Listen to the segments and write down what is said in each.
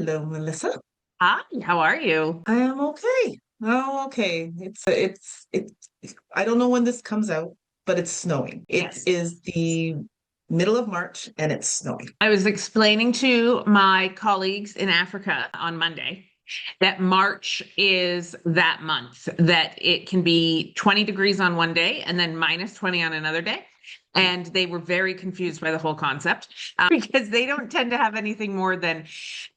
Hello, Melissa. Hi, how are you? I am okay. Oh, okay. I don't know when this comes out, but it's snowing. It Yes. is the middle of March and it's snowing. I was explaining to my colleagues in Africa on Monday that March is that month, that it can be 20 degrees on one day and then minus 20 on another day. And they were very confused by the whole concept because they don't tend to have anything more than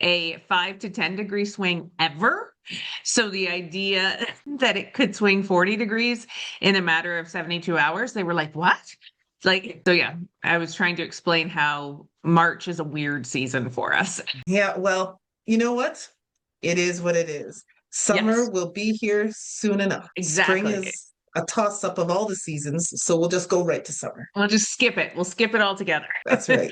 a 5 to 10 degree swing ever. So the idea that it could swing 40 degrees in a matter of 72 hours, they were like, what? Like, so yeah, I was trying to explain how March is a weird season for us. Yeah, well, you know what? It is what it is. Summer Yes, will be here soon enough. Spring exactly. is a toss-up of all the seasons, so we'll just go right to summer. We'll just skip it. We'll skip it all together. That's right.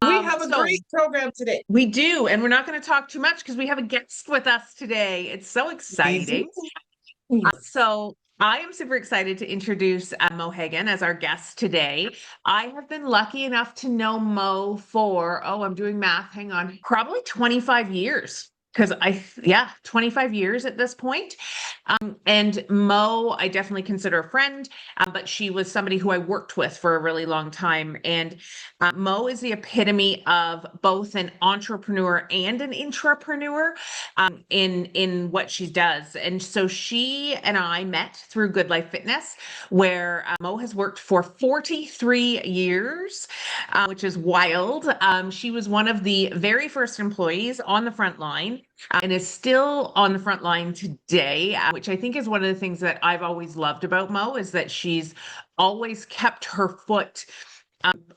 We have a So great program today. we do, and we're not going to talk too much because we have a guest with us today. It's so We exciting. do. So I am super excited to introduce Mo Hagan as our guest today. I have been lucky enough to know Mo for, I'm doing math, hang on, probably 25 years. Because 25 years at this point. And Mo, I definitely consider a friend, but she was somebody who I worked with for a really long time. And Mo is the epitome of both an entrepreneur and an intrapreneur in what she does. And so she and I met through Good Life Fitness, where Mo has worked for 43 years, which is wild. She was one of the very first employees on the front line and is still on the front line today, which I think is one of the things that I've always loved about Mo is that she's always kept her foot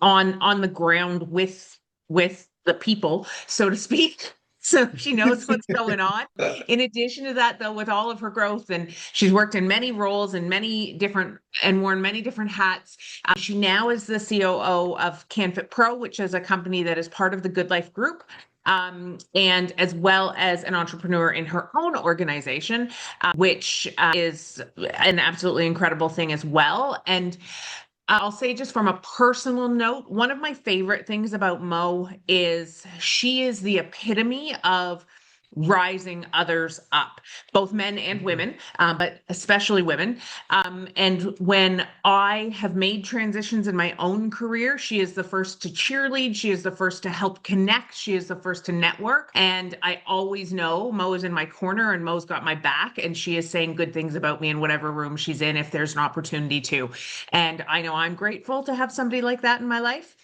on the ground with the people, so to speak. So she knows what's going on. In addition to that, though, with all of her growth, and she's worked in many roles and worn many different hats. She now is the COO of CanFitPro, which is a company that is part of the Good Life Group. And as well as an entrepreneur in her own organization, which is an absolutely incredible thing as well. And I'll say just from a personal note, one of my favorite things about Mo is she is the epitome of rising others up, both men and women, but especially women. And when I have made transitions in my own career, she is the first to cheerlead. She is the first to help connect. She is the first to network. And I always know Mo is in my corner and Mo's got my back. And she is saying good things about me in whatever room she's in if there's an opportunity to. And I know I'm grateful to have somebody like that in my life.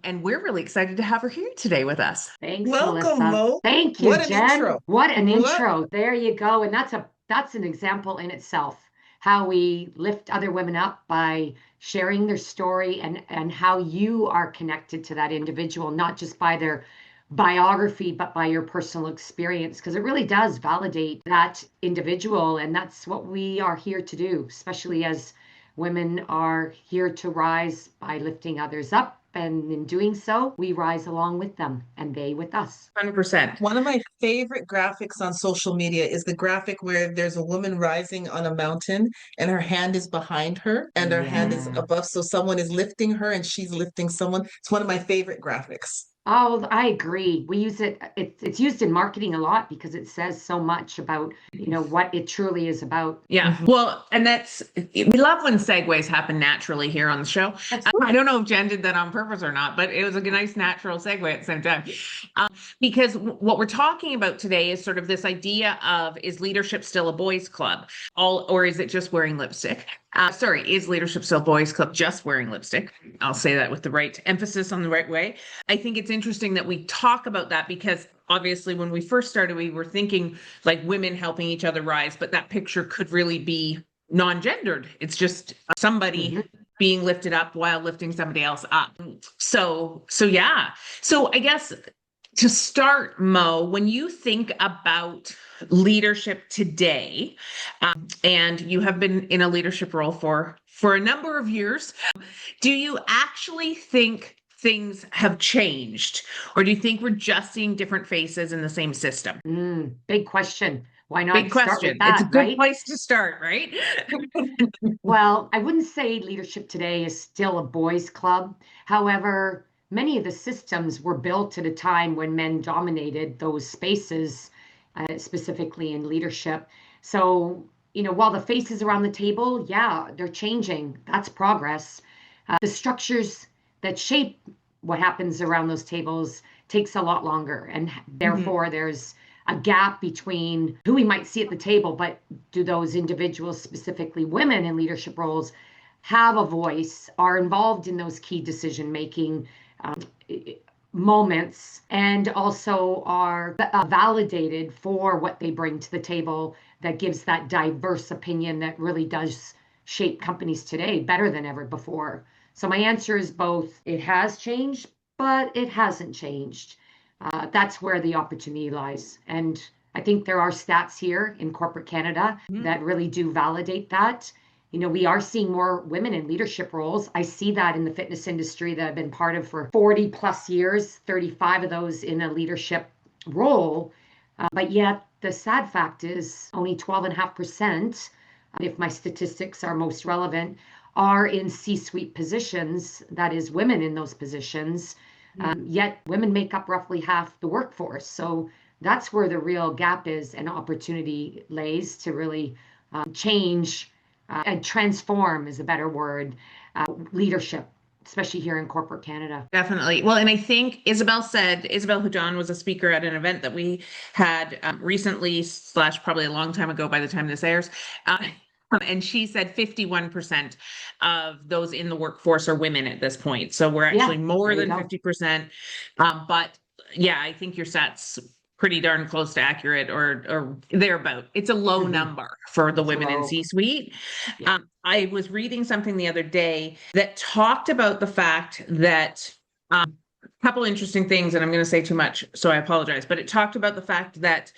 And we're really excited to have her here today with us. Thanks, Welcome, Melissa. Mo. Thank you, What an Jen. intro. What an What? intro. There you go. And that's an example in itself, how we lift other women up by sharing their story and how you are connected to that individual, not just by their biography, but by your personal experience, because it really does validate that individual. And that's what we are here to do, especially as women are here to rise by lifting others up. And in doing so, we rise along with them and they with us. 100%. One of my favorite graphics on social media is the graphic where there's a woman rising on a mountain and her hand is behind her and her hand is Yeah. above. So someone is lifting her and she's lifting someone. It's one of my favorite graphics. Oh, I agree. We use it, it's used in marketing a lot because it says so much about, what it truly is about. Yeah. Mhm. Well, and we love when segues happen naturally here on the show. I don't know if Jen did that on purpose or not, but it was a nice natural segue at the same time. Because what we're talking about today is sort of this idea of, is leadership still a boys' club? Or is it just wearing lipstick? Is leadership still a boys' club just wearing lipstick? I'll say that with the right emphasis on the right way. I think it's interesting that we talk about that because obviously when we first started, we were thinking like women helping each other rise, but that picture could really be non-gendered. It's just somebody Mhm. being lifted up while lifting somebody else up. So yeah. So I guess to start, Mo, when you think about leadership today, and you have been in a leadership role for a number of years, do you actually think things have changed, or do you think we're just seeing different faces in the same system? Big question. Why Big not start with question. It's a that, good right? place to start, right? Well, I wouldn't say leadership today is still a boys' club. However, many of the systems were built at a time when men dominated those spaces, specifically in leadership. So, while the faces around the table, yeah, they're changing. That's progress. The structures that shape what happens around those tables takes a lot longer. And therefore, there's a gap between who we might see at the table, but do those individuals, specifically women in leadership roles, have a voice, are involved in those key decision-making moments, and also are validated for what they bring to the table, that gives that diverse opinion that really does shape companies today better than ever before. So my answer is both. It has changed, but it hasn't changed. That's where the opportunity lies. And I think there are stats here in corporate Canada that really do validate that. We are seeing more women in leadership roles. I see that in the fitness industry that I've been part of for 40 plus years, 35 of those in a leadership role. But yet the sad fact is only 12.5%, if my statistics are most relevant, are in C-suite positions, that is women in those positions. Yet women make up roughly half the workforce. So that's where the real gap is and opportunity lays to really change and transform is a better word, leadership, especially here in corporate Canada. Definitely. Well, and I think Isabel Hujon was a speaker at an event that we had recently / probably a long time ago by the time this airs. And she said 51% of those in the workforce are women at this point. So we're actually more than 50%. But yeah, I think your stats pretty darn close to accurate or thereabout. It's a low number for the women in C-suite. Yeah. I was reading something the other day that talked about the fact that a couple interesting things, and I'm going to say too much, so I apologize, but it talked about the fact that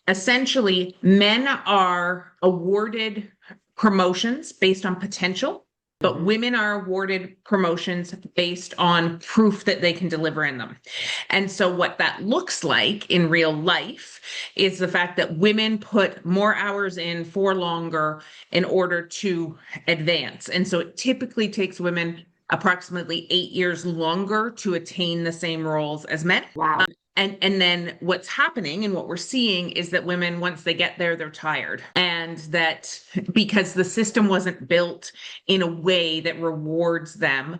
essentially men are awarded promotions based on potential, but women are awarded promotions based on proof that they can deliver in them. And so what that looks like in real life is the fact that women put more hours in for longer in order to advance. And so it typically takes women approximately 8 years longer to attain the same roles as men. Wow. And then what's happening and what we're seeing is that women, once they get there, they're tired. And that because the system wasn't built in a way that rewards them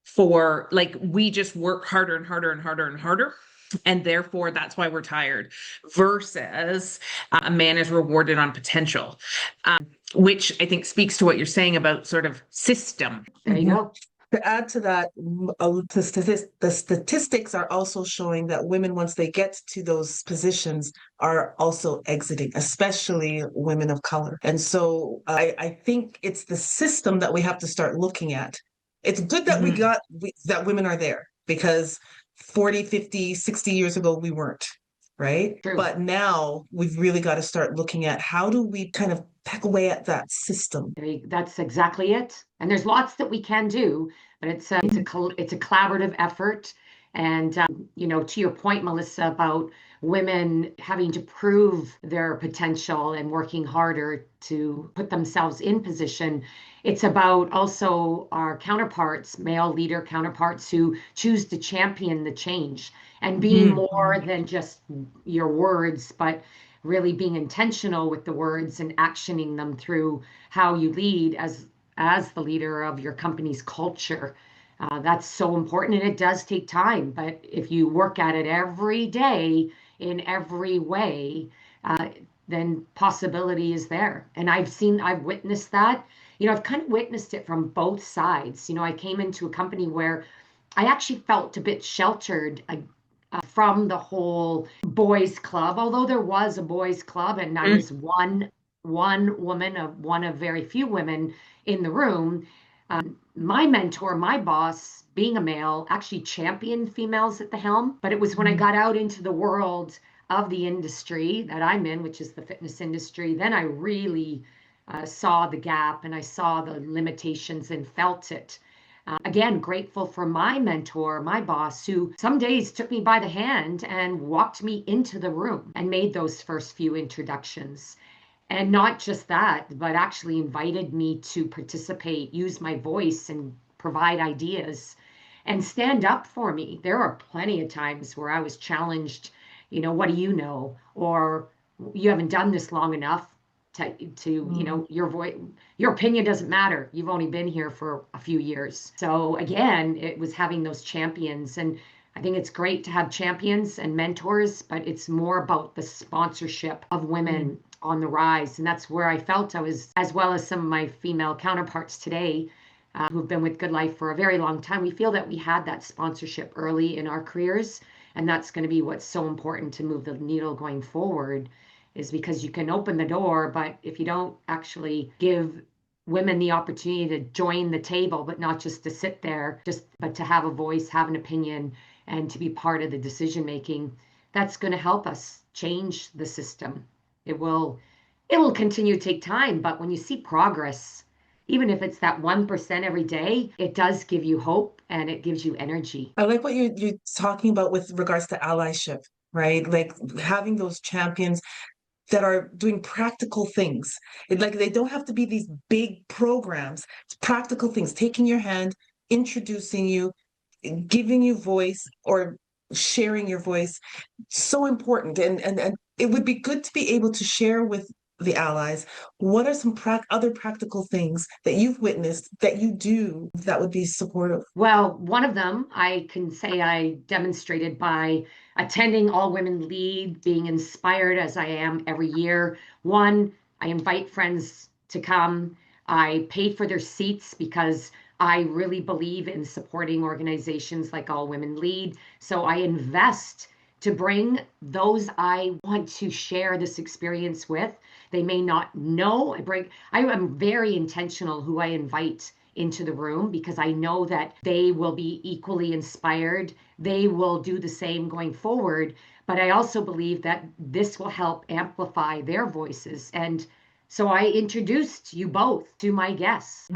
for, like, we just work harder and harder and harder and harder. And therefore, that's why we're tired, versus a man is rewarded on potential, which I think speaks to what you're saying about sort of system. There you go. To add to that, the statistics are also showing that women, once they get to those positions, are also exiting, especially women of color. And so I think it's the system that we have to start looking at. It's good that that women are there, because 40, 50, 60 years ago, we weren't, right? True. But now we've really got to start looking at how do we kind of peck away at that system. That's exactly it. And there's lots that we can do, but it's a collaborative effort. And to your point, Melissa, about women having to prove their potential and working harder to put themselves in position, it's about also our counterparts, male leader counterparts, who choose to champion the change and being more than just your words, but really being intentional with the words and actioning them through how you lead as the leader of your company's culture. That's so important, and it does take time. But if you work at it every day in every way, then possibility is there. And I've witnessed that. I've kind of witnessed it from both sides. I came into a company where I actually felt a bit sheltered from the whole boys club, although there was a boys club and I was one woman of one of very few women in the room. My mentor, my boss, being a male, actually championed females at the helm. But it was when I got out into the world of the industry that I'm in, which is the fitness industry, then I really saw the gap and I saw the limitations and felt it. Again, grateful for my mentor, my boss, who some days took me by the hand and walked me into the room and made those first few introductions. And not just that, but actually invited me to participate, use my voice and provide ideas. and stand up for me. There are plenty of times where I was challenged, what do you know? Or you haven't done this long enough to your opinion doesn't matter. You've only been here for a few years. So again, it was having those champions. And I think it's great to have champions and mentors, but it's more about the sponsorship of women on the rise. And that's where I felt I was, as well as some of my female counterparts today, who've been with Good Life for a very long time. We feel that we had that sponsorship early in our careers. And that's going to be what's so important to move the needle going forward, is because you can open the door, but if you don't actually give women the opportunity to join the table, but not just to sit there, but to have a voice, have an opinion, and to be part of the decision making, that's going to help us change the system. It will continue to take time, but when you see progress, even if it's that 1% every day, it does give you hope and it gives you energy. I like what you're talking about with regards to allyship, right? Like having those champions that are doing practical things. Like they don't have to be these big programs. It's practical things, taking your hand, introducing you, giving you voice or sharing your voice. So important. And it would be good to be able to share with the allies what are some other practical things that you've witnessed that you do that would be supportive. Well, one of them I can say I demonstrated by attending All Women Lead, being inspired as I am every year. One, I invite friends to come. I paid for their seats because I really believe in supporting organizations like All Women Lead. So I invest to bring those I want to share this experience with. They may not know. I am very intentional who I invite into the room because I know that they will be equally inspired. They will do the same going forward. But I also believe that this will help amplify their voices. And so I introduced you both to my guests,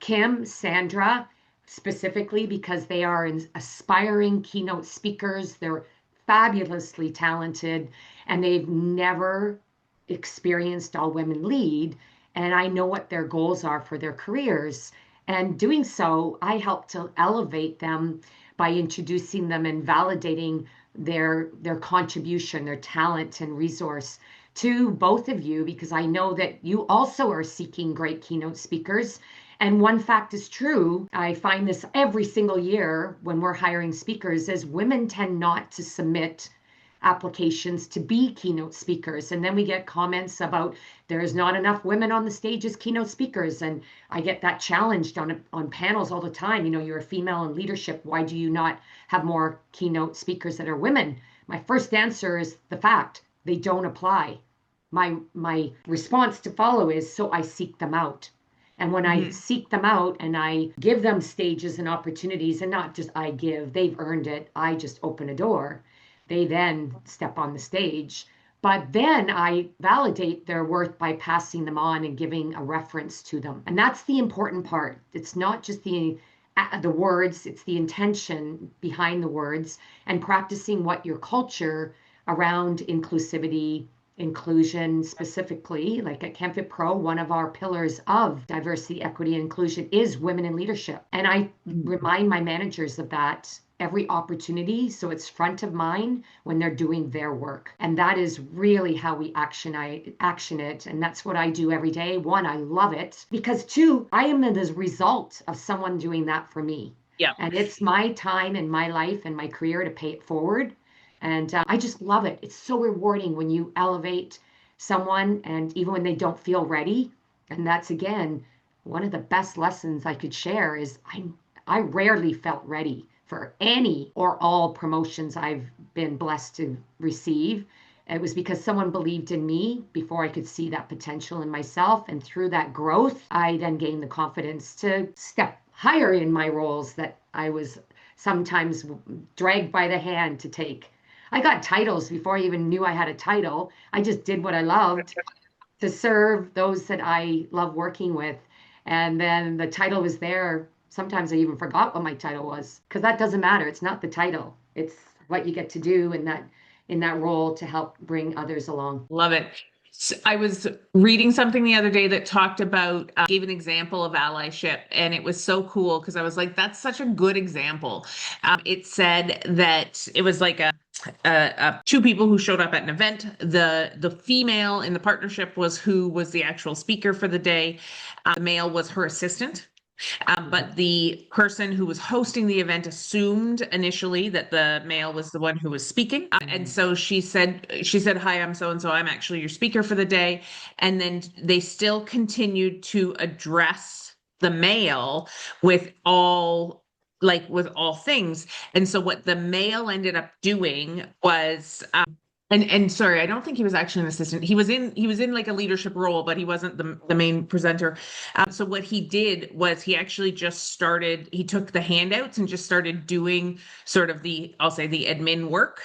Kim, Sandra, specifically because they are aspiring keynote speakers. They're fabulously talented and they've never experienced All Women Lead. And I know what their goals are for their careers. And doing so, I help to elevate them by introducing them and validating their contribution, their talent and resource to both of you, because I know that you also are seeking great keynote speakers. And one fact is true, I find this every single year when we're hiring speakers, is women tend not to submit applications to be keynote speakers. And then we get comments about there's not enough women on the stage as keynote speakers. And I get that challenged on panels all the time. You're a female in leadership. Why do you not have more keynote speakers that are women? My first answer is the fact they don't apply. My response to follow is, so I seek them out. And when I seek them out and I give them stages and opportunities, and not just I give, they've earned it, I just open a door. They then step on the stage. But then I validate their worth by passing them on and giving a reference to them. And that's the important part. It's not just the words, it's the intention behind the words and practicing what your culture around inclusivity, inclusion specifically, like at CanFitPro, one of our pillars of diversity, equity, and inclusion is women in leadership. And I remind my managers of that every opportunity, so it's front of mind when they're doing their work. And that is really how we action it. And that's what I do every day. One, I love it because two, I am the result of someone doing that for me. Yeah. And it's my time and my life and my career to pay it forward. And I just love it. It's so rewarding when you elevate someone and even when they don't feel ready. And that's, again, one of the best lessons I could share is I rarely felt ready for any or all promotions I've been blessed to receive. It was because someone believed in me before I could see that potential in myself. And through that growth, I then gained the confidence to step higher in my roles that I was sometimes dragged by the hand to take. I got titles before I even knew I had a title. I just did what I loved to serve those that I love working with. And then the title was there. Sometimes I even forgot what my title was because that doesn't matter. It's not the title. It's what you get to do in that role to help bring others along. Love it. I was reading something the other day that talked about, gave an example of allyship, and it was so cool because I was like, that's such a good example. It said that it was like two people who showed up at an event. The female in the partnership was who was the actual speaker for the day. The male was her assistant. But the person who was hosting the event assumed initially that the male was the one who was speaking. And so she said, hi, I'm so and so. I'm actually your speaker for the day. And then they still continued to address the male with all things. And so what the male ended up doing was and sorry, I don't think he was actually an assistant. He was in like a leadership role, but he wasn't the main presenter. So what he did was he took the handouts and just started doing sort of I'll say the admin work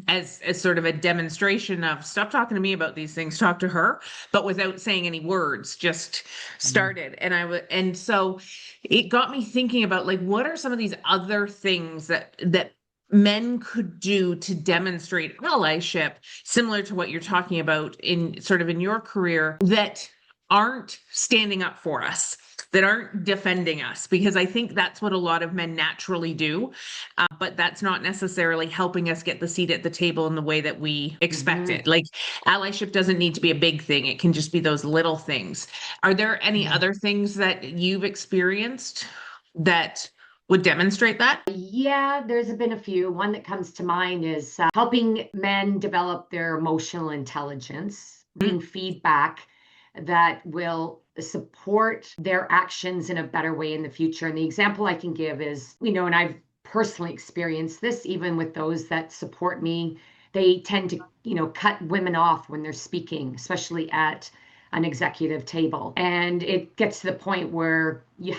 as sort of a demonstration of stop talking to me about these things, talk to her, but without saying any words, just started. And so it got me thinking about like, what are some of these other things that men could do to demonstrate allyship, similar to what you're talking about in your career, that aren't standing up for us, that aren't defending us, because I think that's what a lot of men naturally do, but that's not necessarily helping us get the seat at the table in the way that we expect it. Like, allyship doesn't need to be a big thing. It can just be those little things. Are there any other things that you've experienced that would demonstrate that? Yeah, there's been a few. One that comes to mind is helping men develop their emotional intelligence, giving feedback that will support their actions in a better way in the future. And the example I can give is, and I've personally experienced this even with those that support me, they tend to, cut women off when they're speaking, especially at an executive table. And it gets to the point where you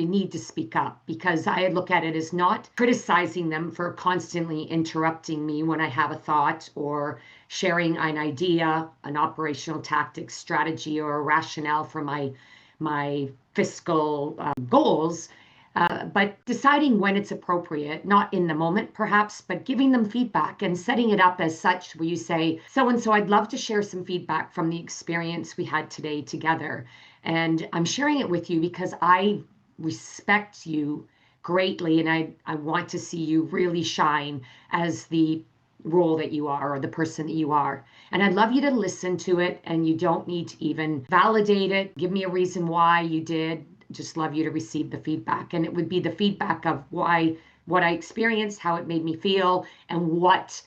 need to speak up, because I look at it as not criticizing them for constantly interrupting me when I have a thought or sharing an idea, an operational tactic, strategy, or a rationale for my fiscal goals. But deciding when it's appropriate, not in the moment perhaps, but giving them feedback and setting it up as such where you say, so and so, I'd love to share some feedback from the experience we had today together. And I'm sharing it with you because I respect you greatly, and I want to see you really shine as the role that you are, or the person that you are. And I'd love you to listen to it, and you don't need to even validate it. Give me a reason why you did. Just love you to receive the feedback. And it would be the feedback of what I experienced, how it made me feel, and what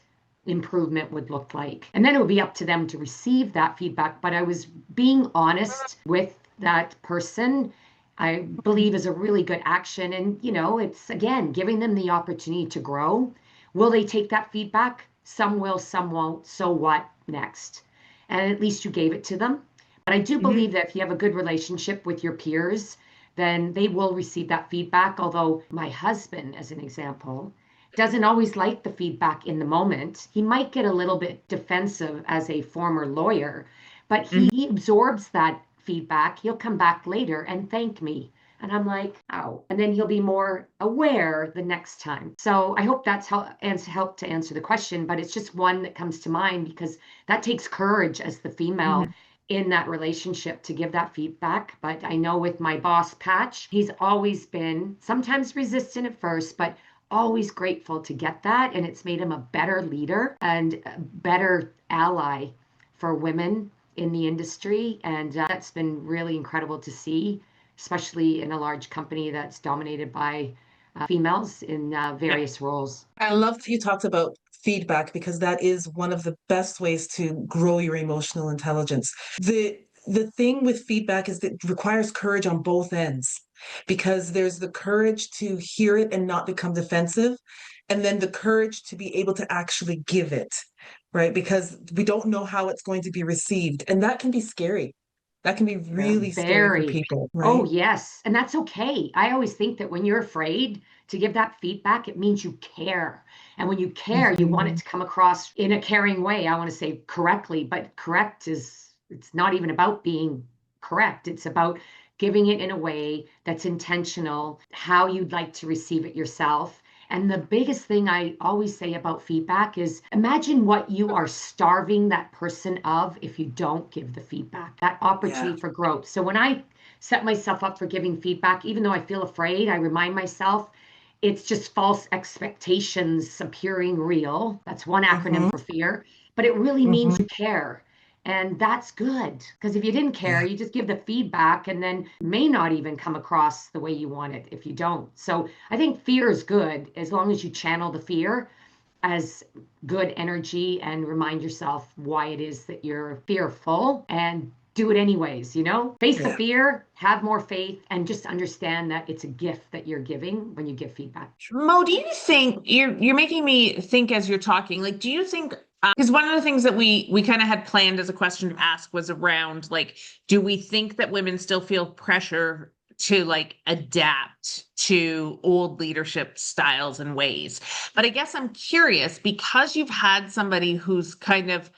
improvement would look like. And then it would be up to them to receive that feedback. But I was being honest with that person, I believe, is a really good action. And, it's, again, giving them the opportunity to grow. Will they take that feedback? Some will, some won't. So what next? And at least you gave it to them. But I do believe that if you have a good relationship with your peers, then they will receive that feedback. Although my husband, as an example, doesn't always like the feedback in the moment. He might get a little bit defensive as a former lawyer, but he absorbs that feedback. He'll come back later and thank me. And I'm like, oh, and then he'll be more aware the next time. So I hope that's helped to answer the question, but it's just one that comes to mind because that takes courage as the female in that relationship to give that feedback. But I know with my boss, Patch, he's always been sometimes resistant at first, but always grateful to get that. And it's made him a better leader and a better ally for women in the industry. And that's been really incredible to see, especially in a large company that's dominated by females in various roles. I love that you talked about feedback, because that is one of the best ways to grow your emotional intelligence. The thing with feedback is that it requires courage on both ends, because there's the courage to hear it and not become defensive, and then the courage to be able to actually give it, right? Because we don't know how it's going to be received, and that can be scary. That can be really scary for Very. people, Oh, right? yes. And that's okay. I always think that when you're afraid to give that feedback, it means you care. And when you care, you want it Mhm. to come across in a caring way. I want to say correctly, but it's not even about being correct. It's about giving it in a way that's intentional, how you'd like to receive it yourself, And the biggest thing I always say about feedback is imagine what you are starving that person of if you don't give the feedback, that opportunity for growth. So when I set myself up for giving feedback, even though I feel afraid, I remind myself it's just false expectations appearing real. That's one acronym for fear, but it really means you care. And that's good, because if you didn't care, you just give the feedback and then may not even come across the way you want it if you don't. So I think fear is good as long as you channel the fear as good energy and remind yourself why it is that you're fearful and do it anyways, face the fear, have more faith, and just understand that it's a gift that you're giving when you give feedback. Mo, do you think you're making me think as you're talking, like, do you think, because one of the things that we kind of had planned as a question to ask was around, like, do we think that women still feel pressure to like adapt to old leadership styles and ways? But I guess I'm curious, because you've had somebody who's kind of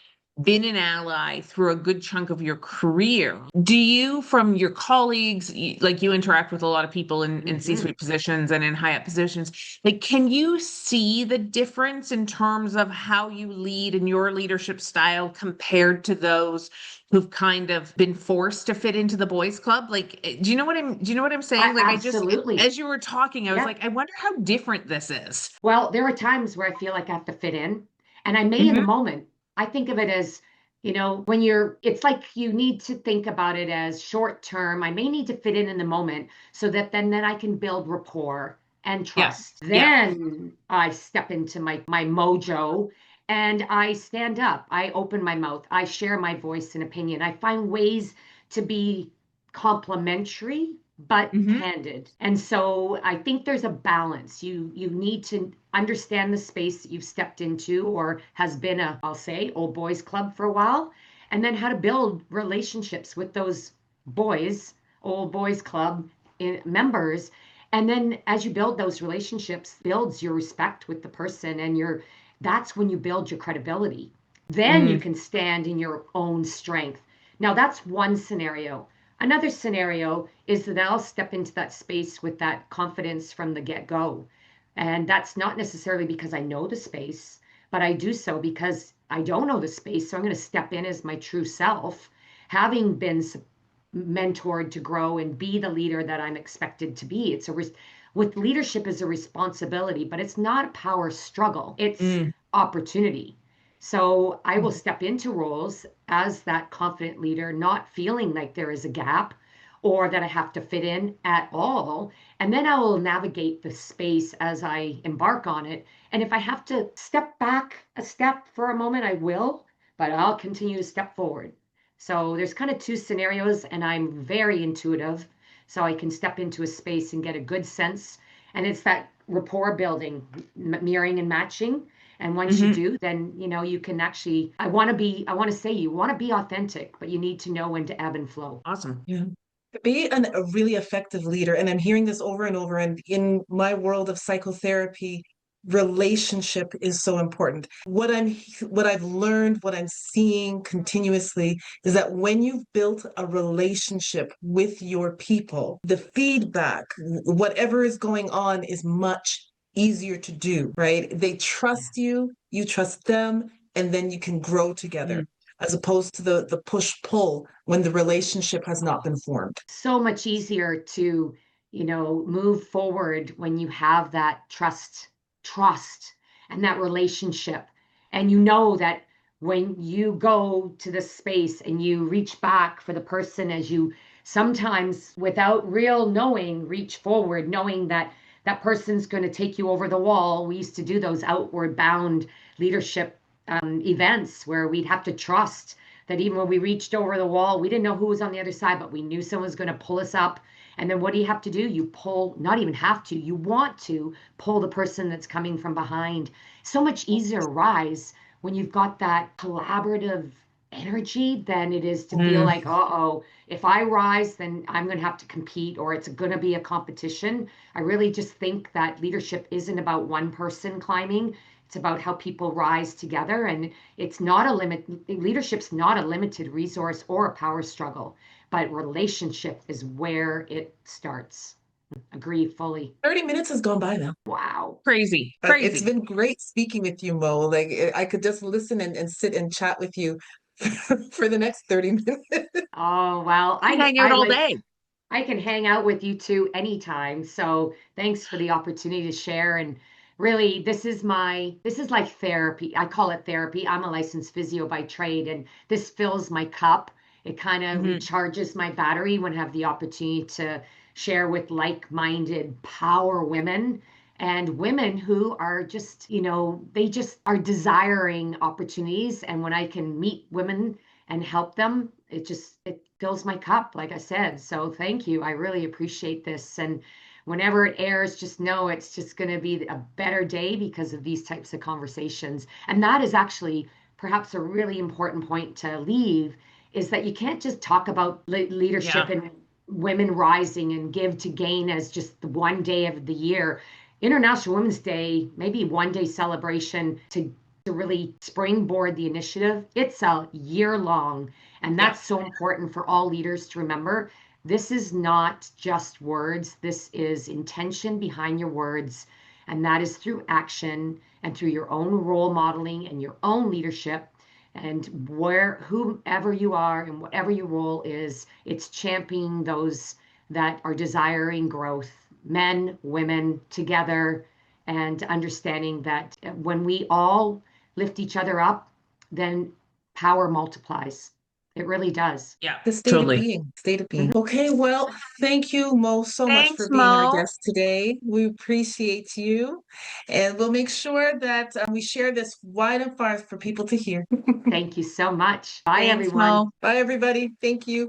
been an ally through a good chunk of your career, do you, from your colleagues, like you interact with a lot of people in C-suite positions and in high up positions, like, can you see the difference in terms of how you lead in your leadership style compared to those who've kind of been forced to fit into the boys club? Like, do you know what I'm saying? Like, Absolutely. as you were talking, I was like, I wonder how different this is. Well, there are times where I feel like I have to fit in, and I may in the moment. I think of it as, when it's like you need to think about it as short term. I may need to fit in the moment so that then I can build rapport and trust. Then I step into my mojo and I stand up. I open my mouth. I share my voice and opinion. I find ways to be complimentary but candid. And so I think there's a balance. You need to understand the space that you've stepped into or has been I'll say, old boys club for a while, and then how to build relationships with those boys, old boys club members. And then as you build those relationships, builds your respect with the person, and that's when you build your credibility. Then you can stand in your own strength. Now that's one scenario. Another scenario is that I'll step into that space with that confidence from the get-go. And that's not necessarily because I know the space, but I do so because I don't know the space. So I'm going to step in as my true self, having been mentored to grow and be the leader that I'm expected to be. With leadership is a responsibility, but it's not a power struggle. It's opportunity. So I will step into roles as that confident leader, not feeling like there is a gap or that I have to fit in at all. And then I will navigate the space as I embark on it. And if I have to step back a step for a moment, I will, but I'll continue to step forward. So there's kind of two scenarios, and I'm very intuitive. So I can step into a space and get a good sense. And it's that rapport building, mirroring and matching. And once you do, then, you can actually, you want to be authentic, but you need to know when to ebb and flow. Awesome. Yeah. To be a really effective leader, and I'm hearing this over and over, and in my world of psychotherapy, relationship is so important. What I've learned, what I'm seeing continuously is that when you've built a relationship with your people, the feedback, whatever is going on, is much easier to do, right? They trust you, you trust them, and then you can grow together, as opposed to the push-pull when the relationship has not been formed. So much easier to, move forward when you have that trust and that relationship. And that when you go to the space and you reach back for the person, as you sometimes without real knowing, reach forward, knowing that that person's going to take you over the wall. We used to do those outward bound leadership events where we'd have to trust that even when we reached over the wall, we didn't know who was on the other side, but we knew someone was going to pull us up. And then what do you have to do? You pull, not even have to, you want to pull the person that's coming from behind. So much easier to rise when you've got that collaborative energy than it is to feel like, if I rise, then I'm going to have to compete, or it's going to be a competition. I really just think that leadership isn't about one person climbing. It's about how people rise together, and it's not leadership's not a limited resource or a power struggle, but relationship is where it starts. Agree fully. 30 minutes has gone by now. Wow. Crazy, It's crazy. been great speaking with you, Mo. Like I could just listen and sit and chat with you for the next 30 minutes. Oh, well, Hang out all day. I can hang out with you too anytime. So thanks for the opportunity to share. And really, this is like therapy. I call it therapy. I'm a licensed physio by trade, and this fills my cup. It kind of Mhm. recharges my battery when I have the opportunity to share with like-minded power women and women who are just, they just are desiring opportunities. And when I can meet women and help them, it fills my cup, like I said. So thank you. I really appreciate this. And whenever it airs, just know it's just going to be a better day because of these types of conversations. And that is actually perhaps a really important point to leave, is that you can't just talk about leadership Yeah. and women rising and give to gain as just the one day of the year. International Women's Day, maybe one day celebration to really springboard the initiative. It's a year long. And Yeah. that's so important for all leaders to remember. This is not just words, this is intention behind your words. And that is through action and through your own role modeling and your own leadership. And whomever you are and whatever your role is, it's championing those that are desiring growth, men, women together, and understanding that when we all lift each other up, then power multiplies. It really does. Yeah. The state of Totally. being, state of being. Mhm. Okay, well, thank you, Mo, so much Thanks, for being our Mo. guest today. We appreciate you, and we'll make sure that we share this wide and far for people to hear. Thank you so much. Bye, Thanks, everyone. Mo. Bye, everybody. Thank you.